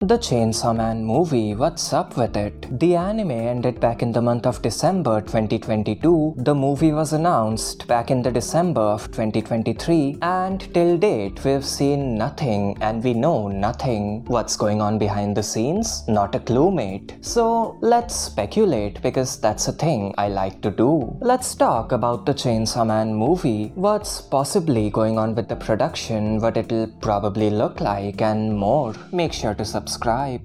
The Chainsaw Man movie, what's up with it? The anime ended back in the month of December 2022. The movie was announced back in the December of 2023, and till date we've seen nothing and we know nothing. What's going on behind the scenes? Not a clue, mate. So let's speculate, because that's a thing I like to do. Let's talk about the Chainsaw Man movie, what's possibly going on with the production, what it'll probably look like, and more. Make sure to subscribe.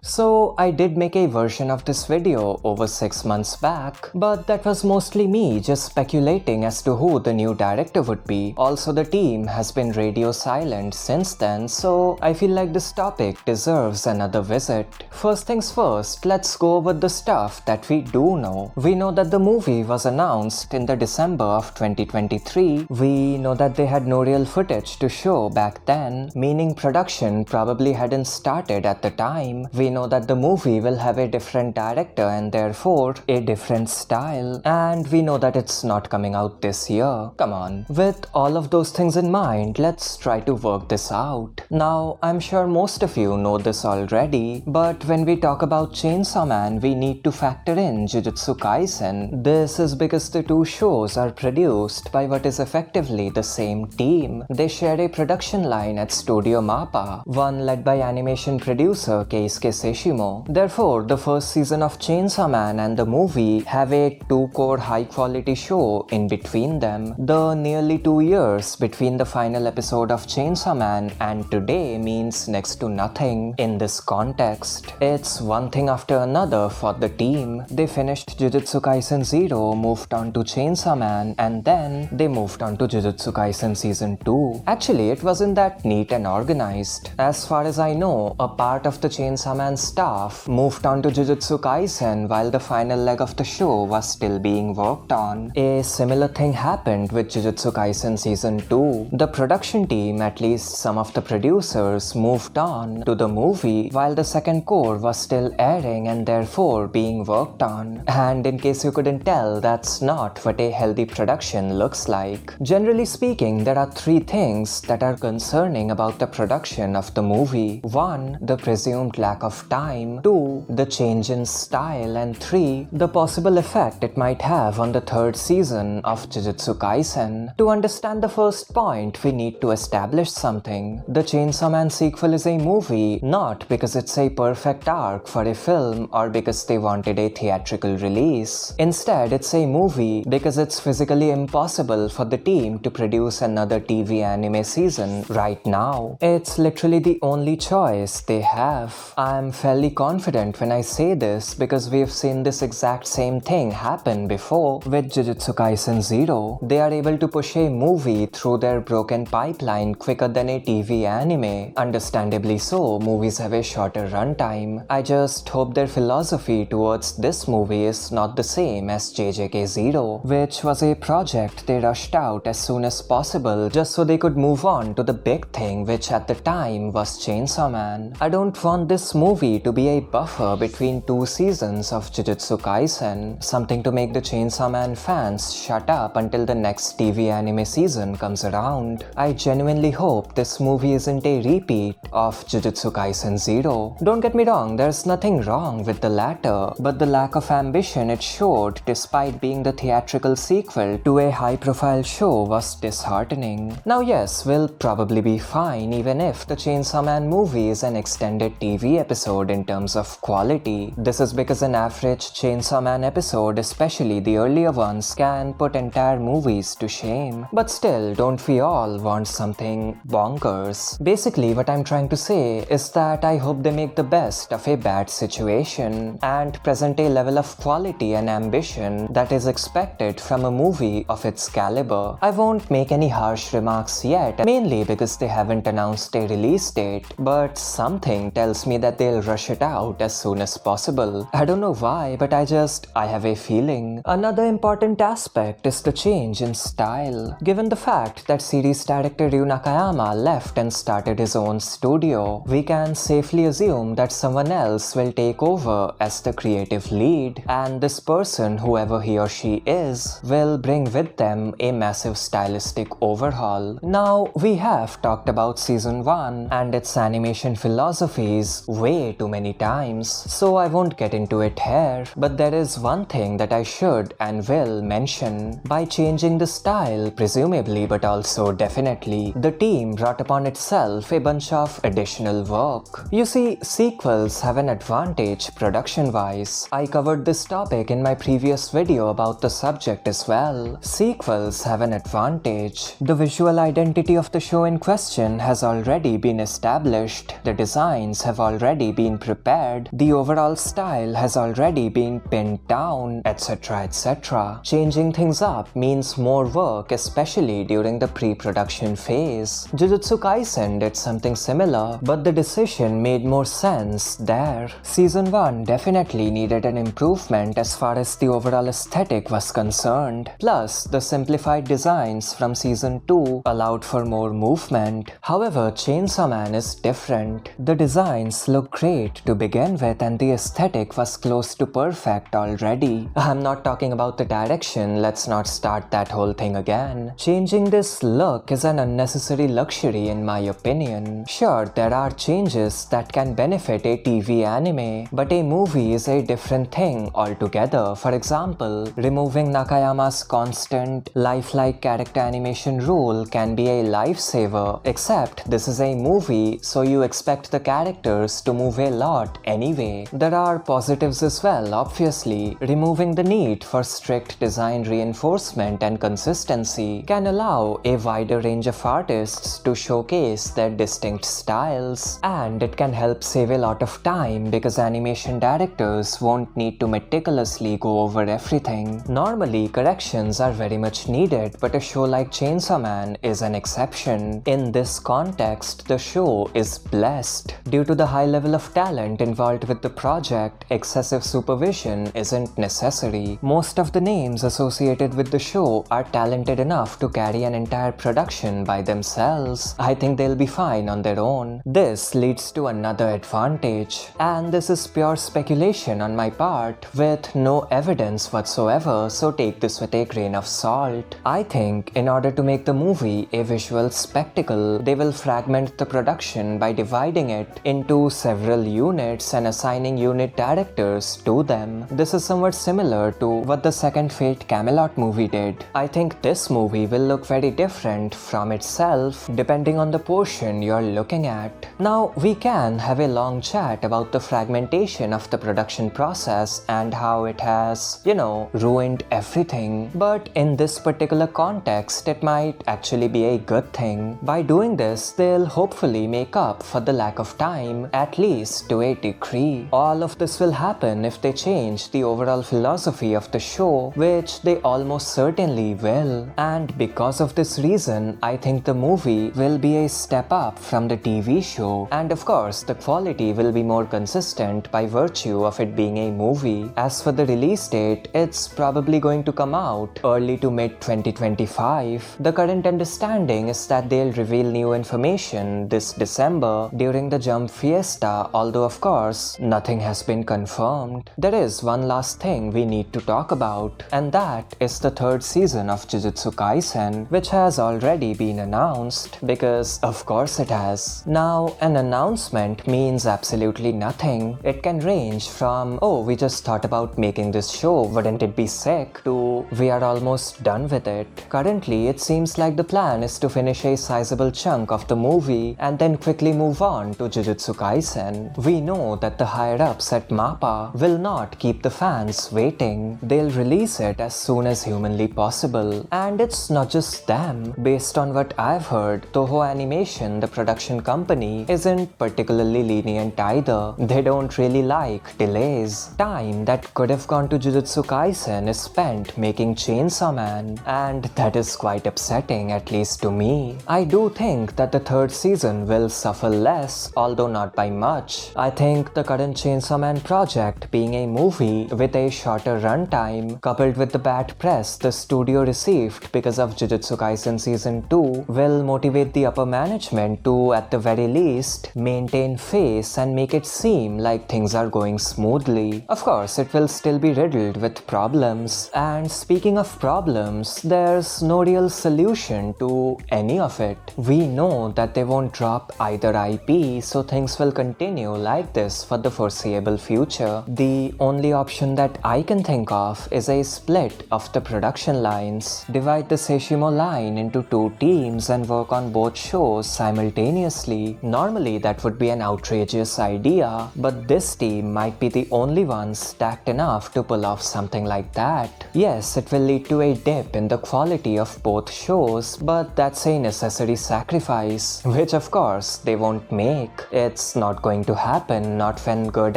So I did make a version of this video over 6 months back, but that was mostly me just speculating as to who the new director would be. Also, the team has been radio silent since then, so I feel like this topic deserves another visit. First things first, let's go over the stuff that we do know. We know that the movie was announced in the December of 2023. We know that they had no real footage to show back then, meaning production probably hadn't started at the time. We know that the movie will have a different director and therefore a different style, and we know that it's not coming out this year. Come on. With all of those things in mind, let's try to work this out. Now, I'm sure most of you know this already, but when we talk about Chainsaw Man, we need to factor in Jujutsukaisen. This is because the two shows are produced by what is effectively the same team. They share a production line at Studio Mappa, one led by animation producer Keisuke Seshimo. Therefore, the first season of Chainsaw Man and the movie have a two-core high-quality show in between them. The nearly 2 years between the final episode of Chainsaw Man and today means next to nothing in this context. It's one thing after another for the team. They finished Jujutsukaisen 0, moved on to Chainsaw Man, and then they moved on to Jujutsukaisen Season 2. Actually, it wasn't that neat and organized. As far as I know, a part of the Chainsaw Man staff moved on to Jujutsukaisen while the final leg of the show was still being worked on. A similar thing happened with Jujutsukaisen Season 2. The production team, at least some of the producers, moved on to the movie while the second core was still airing and therefore being worked on. And in case you couldn't tell, that's not what a healthy production looks like. Generally speaking, there are 3 things that are concerning about the production of the movie. 1, the presumed lack of time. 2, the change in style. And 3, the possible effect it might have on the 3rd season of Jujutsu Kaisen. To understand the first point, we need to establish something. The Chainsaw Man sequel is a movie not because it's a perfect arc for a film or because they wanted a theatrical release. Instead, it's a movie because it's physically impossible for the team to produce another TV anime season right now. It's literally the only choice they have. I'm fairly confident when I say this because we've seen this exact same thing happen before with Jujutsu Kaisen 0. They are able to push a movie through their broken pipeline quicker than a TV anime. Understandably so, movies have a shorter runtime. I just hope their philosophy towards this movie is not the same as JJK 0, which was a project they rushed out as soon as possible just so they could move on to the big thing, which at the time was Chainsaw Man. I don't want this movie to be a buffer between 2 seasons of Jujutsu Kaisen, something to make the Chainsaw Man fans shut up until the next TV anime season comes around. I genuinely hope this movie isn't a repeat of Jujutsu Kaisen 0. Don't get me wrong, there's nothing wrong with the latter, but the lack of ambition it showed despite being the theatrical sequel to a high-profile show was disheartening. Now yes, we'll probably be fine even if the Chainsaw Man movie is an extended TV episode in terms of quality. This is because an average Chainsaw Man episode, especially the earlier ones, can put entire movies to shame. But still, don't we all want something bonkers? Basically, what I'm trying to say is that I hope they make the best of a bad situation and present a level of quality and ambition that is expected from a movie of its caliber. I won't make any harsh remarks yet, mainly because they haven't announced a release date, but something tells me that they'll rush it out as soon as possible. I don't know why, but I have a feeling. Another important aspect is the change in style. Given the fact that series director Ryu Nakayama left and started his own studio, we can safely assume that someone else will take over as the creative lead, and this person, whoever he or she is, will bring with them a massive stylistic overhaul. Now, we have talked about season 1 and its animation philosophy series way too many times, so I won't get into it here, but there is one thing that I should and will mention. By changing the style, presumably but also definitely, the team brought upon itself a bunch of additional work. You see, sequels have an advantage production-wise. I covered this topic in my previous video about the subject as well. Sequels have an advantage. The visual identity of the show in question has already been established, the designs have already been prepared, the overall style has already been pinned down, etc. etc. Changing things up means more work, especially during the pre-production phase. Jujutsukaisen did something similar, but the decision made more sense there. Season 1 definitely needed an improvement as far as the overall aesthetic was concerned. Plus, the simplified designs from Season 2 allowed for more movement. However, Chainsawman is different. The designs look great to begin with and the aesthetic was close to perfect already. I'm not talking about the direction, let's not start that whole thing again. Changing this look is an unnecessary luxury in my opinion. Sure, there are changes that can benefit a TV anime, but a movie is a different thing altogether. For example, removing Nakayama's constant lifelike character animation rule can be a lifesaver, except this is a movie, so you expect the characters to move a lot anyway. There are positives as well, obviously. Removing the need for strict design reinforcement and consistency can allow a wider range of artists to showcase their distinct styles, and it can help save a lot of time because animation directors won't need to meticulously go over everything. Normally, corrections are very much needed, but a show like Chainsaw Man is an exception. In this context, the show is blessed. Due to the high level of talent involved with the project, excessive supervision isn't necessary. Most of the names associated with the show are talented enough to carry an entire production by themselves. I think they'll be fine on their own. This leads to another advantage, and this is pure speculation on my part with no evidence whatsoever, so take this with a grain of salt. I think in order to make the movie a visual spectacle, they will fragment the production by dividing it into several units and assigning unit directors to them. This is somewhat similar to what the second Fate Camelot movie did. I think this movie will look very different from itself depending on the portion you're looking at. Now, we can have a long chat about the fragmentation of the production process and how it has, ruined everything. But in this particular context, it might actually be a good thing. By doing this, they'll hopefully make up for the lack of time, at least to a degree. All of this will happen if they change the overall philosophy of the show, which they almost certainly will. And because of this reason, I think the movie will be a step up from the TV show. And of course, the quality will be more consistent by virtue of it being a movie. As for the release date, it's probably going to come out early to mid 2025. The current understanding is that they'll reveal new information this December during the Jump Fiesta, although of course, nothing has been confirmed. There is one last thing we need to talk about, and that is the third season of Jujutsukaisen, which has already been announced, because of course it has. Now, an announcement means absolutely nothing. It can range from, oh, we just thought about making this show, wouldn't it be sick, to we are almost done with it. Currently, it seems like the plan is to finish a sizable chunk of the movie and then quickly move on to Jujutsukaisen. We know that the higher-ups at MAPPA will not keep the fans waiting. They'll release it as soon as humanly possible. And it's not just them. Based on what I've heard, Toho Animation, the production company, isn't particularly lenient either. They don't really like delays. Time that could have gone to Jujutsu Kaisen is spent making Chainsaw Man, and that is quite upsetting, at least to me. I do think that the third season will suffer less, although not by much. I think the current Chainsaw Man project being a movie with a shorter runtime, coupled with the bad press the studio received because of Jujutsu Kaisen Season 2, will motivate the upper management to, at the very least, maintain face and make it seem like things are going smoothly. Of course, it will still be riddled with problems, and speaking of problems, there's no real solution to any of it. We know that they won't drop either IP, so things things will continue like this for the foreseeable future. The only option that I can think of is a split of the production lines. Divide the Seishimo line into two teams and work on both shows simultaneously. Normally that would be an outrageous idea, but this team might be the only ones stacked enough to pull off something like that. Yes, it will lead to a dip in the quality of both shows, but that's a necessary sacrifice, which of course they won't make. It's not going to happen, not when good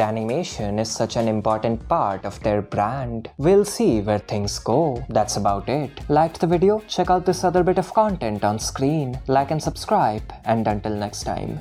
animation is such an important part of their brand. We'll see where things go. That's about it. Liked the video? Check out this other bit of content on screen. Like and subscribe, and until next time.